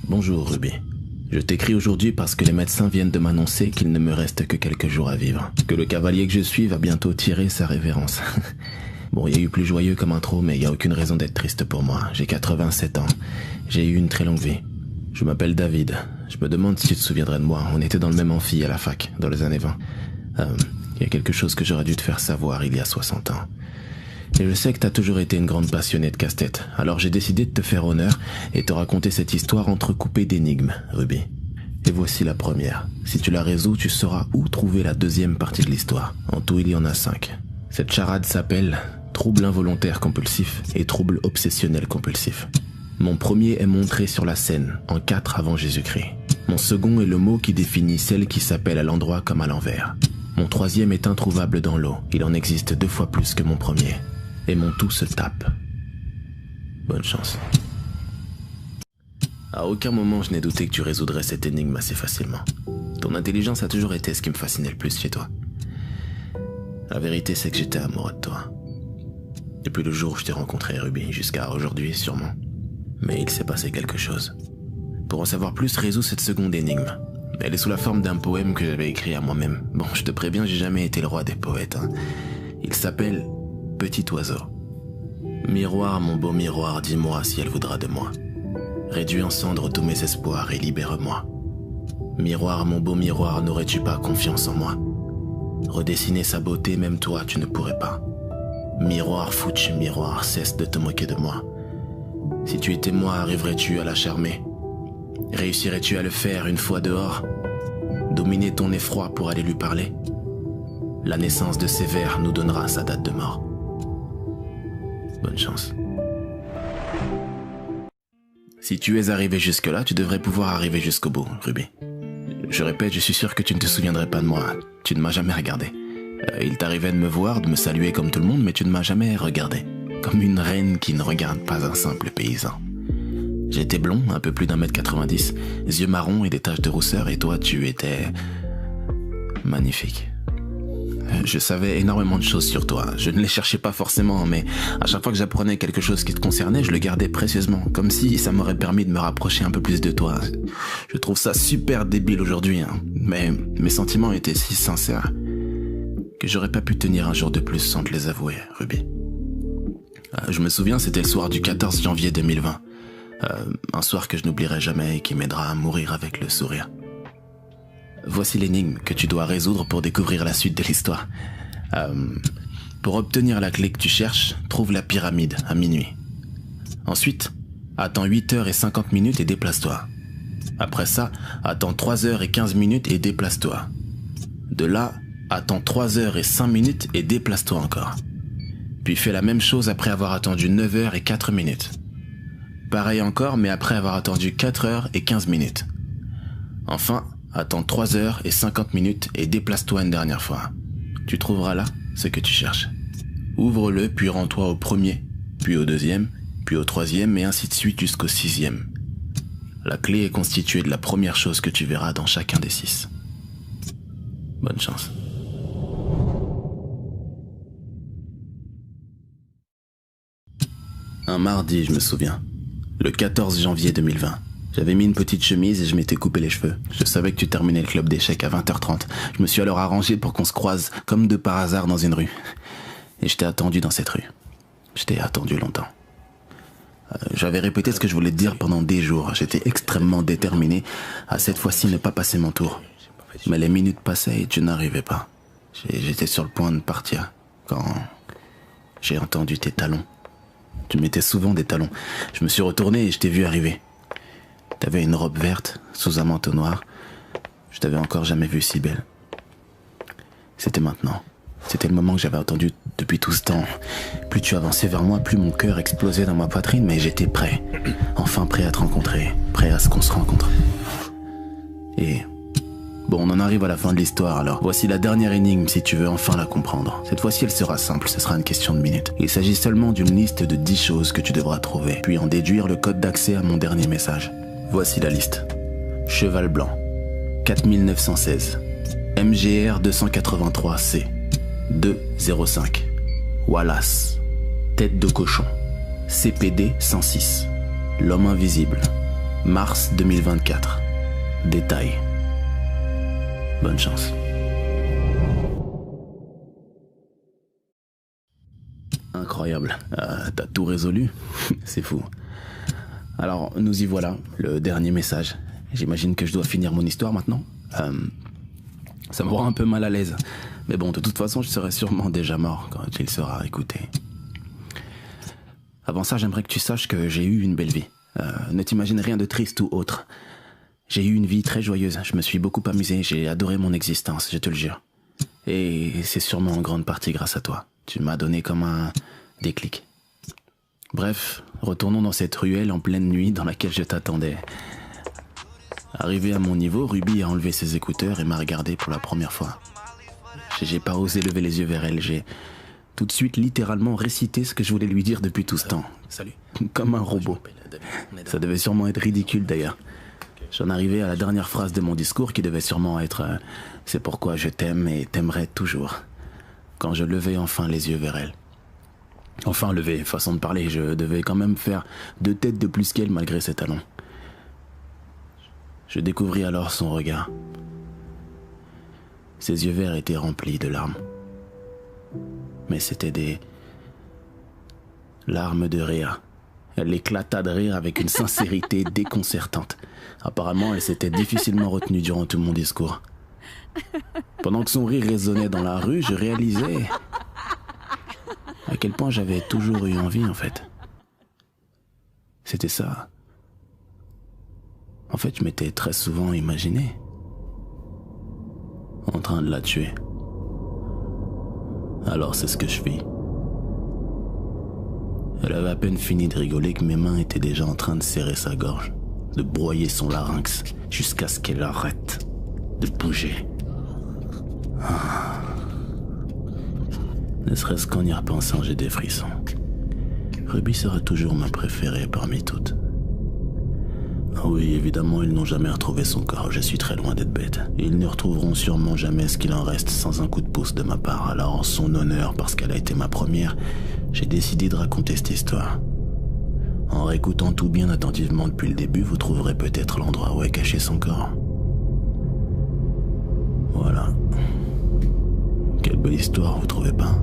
Bonjour Ruby. Je t'écris aujourd'hui parce que les médecins viennent de m'annoncer qu'il ne me reste que quelques jours à vivre. Que le cavalier que je suis va bientôt tirer sa révérence. Bon, il y a eu plus joyeux comme intro, mais il n'y a aucune raison d'être triste pour moi. J'ai 87 ans. J'ai eu une très longue vie. Je m'appelle David. Je me demande si tu te souviendrais de moi. On était dans le même amphi à la fac, dans les années 20. Il y a quelque chose que j'aurais dû te faire savoir il y a 60 ans. Et je sais que t'as toujours été une grande passionnée de casse-tête, alors j'ai décidé de te faire honneur et te raconter cette histoire entrecoupée d'énigmes, Ruby. Et voici la première. Si tu la résous, tu sauras où trouver la deuxième partie de l'histoire. En tout, il y en a 5. Cette charade s'appelle trouble involontaire compulsif et trouble obsessionnel compulsif. Mon premier est montré sur la scène, en 4 avant Jésus-Christ. Mon second est le mot qui définit celle qui s'appelle à l'endroit comme à l'envers. Mon troisième est introuvable dans l'eau. Il en existe 2 fois plus que mon premier. Et mon tout se tape. Bonne chance. À aucun moment je n'ai douté que tu résoudrais cette énigme assez facilement. Ton intelligence a toujours été ce qui me fascinait le plus chez toi. La vérité c'est que j'étais amoureux de toi. Depuis le jour où je t'ai rencontré, Ruby, jusqu'à aujourd'hui sûrement. Mais il s'est passé quelque chose. Pour en savoir plus, résous cette seconde énigme. Elle est sous la forme d'un poème que j'avais écrit à moi-même. Bon, je te préviens, j'ai jamais été le roi des poètes. Il s'appelle Petit oiseau. Miroir, mon beau miroir, dis-moi si elle voudra de moi. Réduis en cendres tous mes espoirs et libère-moi. Miroir, mon beau miroir, n'aurais-tu pas confiance en moi? Redessiner sa beauté, même toi, tu ne pourrais pas. Miroir, foutu miroir, cesse de te moquer de moi. Si tu étais moi, arriverais-tu à la charmer? Réussirais-tu à le faire une fois dehors? Dominer ton effroi pour aller lui parler? La naissance de ces vers nous donnera sa date de mort. Bonne chance. Si tu es arrivé jusque-là, tu devrais pouvoir arriver jusqu'au bout, Ruby. Je répète, je suis sûr que tu ne te souviendrais pas de moi. Tu ne m'as jamais regardé. Il t'arrivait de me voir, de me saluer comme tout le monde, mais tu ne m'as jamais regardé. Comme une reine qui ne regarde pas un simple paysan. J'étais blond, un peu plus d'1m90, yeux marrons et des taches de rousseur, et toi, tu étais magnifique. Je savais énormément de choses sur toi. Je ne les cherchais pas forcément, mais à chaque fois que j'apprenais quelque chose qui te concernait, je le gardais précieusement, comme si ça m'aurait permis de me rapprocher un peu plus de toi. Je trouve ça super débile aujourd'hui, mais mes sentiments étaient si sincères que j'aurais pas pu tenir un jour de plus sans te les avouer, Ruby. Je me souviens, c'était le soir du 14 janvier 2020. Un soir que je n'oublierai jamais et qui m'aidera à mourir avec le sourire. Voici l'énigme que tu dois résoudre pour découvrir la suite de l'histoire. Pour obtenir la clé que tu cherches, trouve la pyramide à minuit. Ensuite, attends 8h50 et déplace-toi. Après ça, attends 3h15 et déplace-toi. De là, attends 3h05 et déplace-toi encore. Puis fais la même chose après avoir attendu 9h04. Pareil encore, mais après avoir attendu 4h15. Enfin, attends 3h50 et déplace-toi une dernière fois. Tu trouveras là ce que tu cherches. Ouvre-le, puis rends-toi au premier, puis au deuxième, puis au troisième, et ainsi de suite jusqu'au 6e. La clé est constituée de la première chose que tu verras dans chacun des 6. Bonne chance. Un mardi, je me souviens. Le 14 janvier 2020. J'avais mis une petite chemise et je m'étais coupé les cheveux. Je savais que tu terminais le club d'échecs à 20h30. Je me suis alors arrangé pour qu'on se croise comme de par hasard dans une rue. Et je t'ai attendu dans cette rue. Je t'ai attendu longtemps. J'avais répété ce que je voulais te dire pendant des jours. J'étais extrêmement déterminé à cette fois-ci ne pas passer mon tour. Mais les minutes passaient et tu n'arrivais pas. J'étais sur le point de partir quand j'ai entendu tes talons. Tu mettais souvent des talons. Je me suis retourné et je t'ai vu arriver. T'avais une robe verte sous un manteau noir. Je t'avais encore jamais vue si belle. C'était maintenant. C'était le moment que j'avais attendu depuis tout ce temps. Plus tu avançais vers moi, plus mon cœur explosait dans ma poitrine, mais j'étais prêt. Enfin prêt à te rencontrer. Prêt à ce qu'on se rencontre. Et bon, on en arrive à la fin de l'histoire, alors voici la dernière énigme si tu veux enfin la comprendre. Cette fois-ci, elle sera simple, ce sera une question de minutes. Il s'agit seulement d'une liste de 10 choses que tu devras trouver, puis en déduire le code d'accès à mon dernier message. Voici la liste. Cheval blanc, 4916. MGR 283C, 205. Wallace, tête de cochon, CPD 106. L'homme invisible, Mars 2024. Détail. Bonne chance. Incroyable. T'as tout résolu? C'est fou. Alors, nous y voilà, le dernier message. J'imagine que je dois finir mon histoire maintenant. Ça me rend un peu mal à l'aise. Mais bon, de toute façon, je serai sûrement déjà mort quand il sera écouté. Avant ça, j'aimerais que tu saches que j'ai eu une belle vie. Ne t'imagine rien de triste ou autre. J'ai eu une vie très joyeuse. Je me suis beaucoup amusé. J'ai adoré mon existence, je te le jure. Et c'est sûrement en grande partie grâce à toi. Tu m'as donné comme un déclic. Bref, retournons dans cette ruelle en pleine nuit dans laquelle je t'attendais. Arrivé à mon niveau, Ruby a enlevé ses écouteurs et m'a regardé pour la première fois. J'ai pas osé lever les yeux vers elle. J'ai tout de suite littéralement récité ce que je voulais lui dire depuis tout ce temps. Salut. Comme un robot. Ça devait sûrement être ridicule d'ailleurs. J'en arrivais à la dernière phrase de mon discours qui devait sûrement être « C'est pourquoi je t'aime et t'aimerai toujours ». Quand je levais enfin les yeux vers elle. Enfin lever, façon de parler, je devais quand même faire 2 têtes de plus qu'elle malgré ses talons. Je découvris alors son regard. Ses yeux verts étaient remplis de larmes. Mais c'étaient des larmes de rire. Elle éclata de rire avec une sincérité déconcertante. Apparemment, elle s'était difficilement retenue durant tout mon discours. Pendant que son rire résonnait dans la rue, je réalisais à quel point j'avais toujours eu envie, en fait. C'était ça. En fait, je m'étais très souvent imaginé en train de la tuer. Alors c'est ce que je fis. Elle avait à peine fini de rigoler que mes mains étaient déjà en train de serrer sa gorge, de broyer son larynx jusqu'à ce qu'elle arrête de bouger. Ne serait-ce qu'en y repensant, j'ai des frissons. Ruby sera toujours ma préférée parmi toutes. Ah oui, évidemment, ils n'ont jamais retrouvé son corps, je suis très loin d'être bête. Ils ne retrouveront sûrement jamais ce qu'il en reste sans un coup de pouce de ma part. Alors en son honneur, parce qu'elle a été ma première, j'ai décidé de raconter cette histoire. En réécoutant tout bien attentivement depuis le début, vous trouverez peut-être l'endroit où est caché son corps. Voilà. Quelle belle histoire, vous trouvez pas?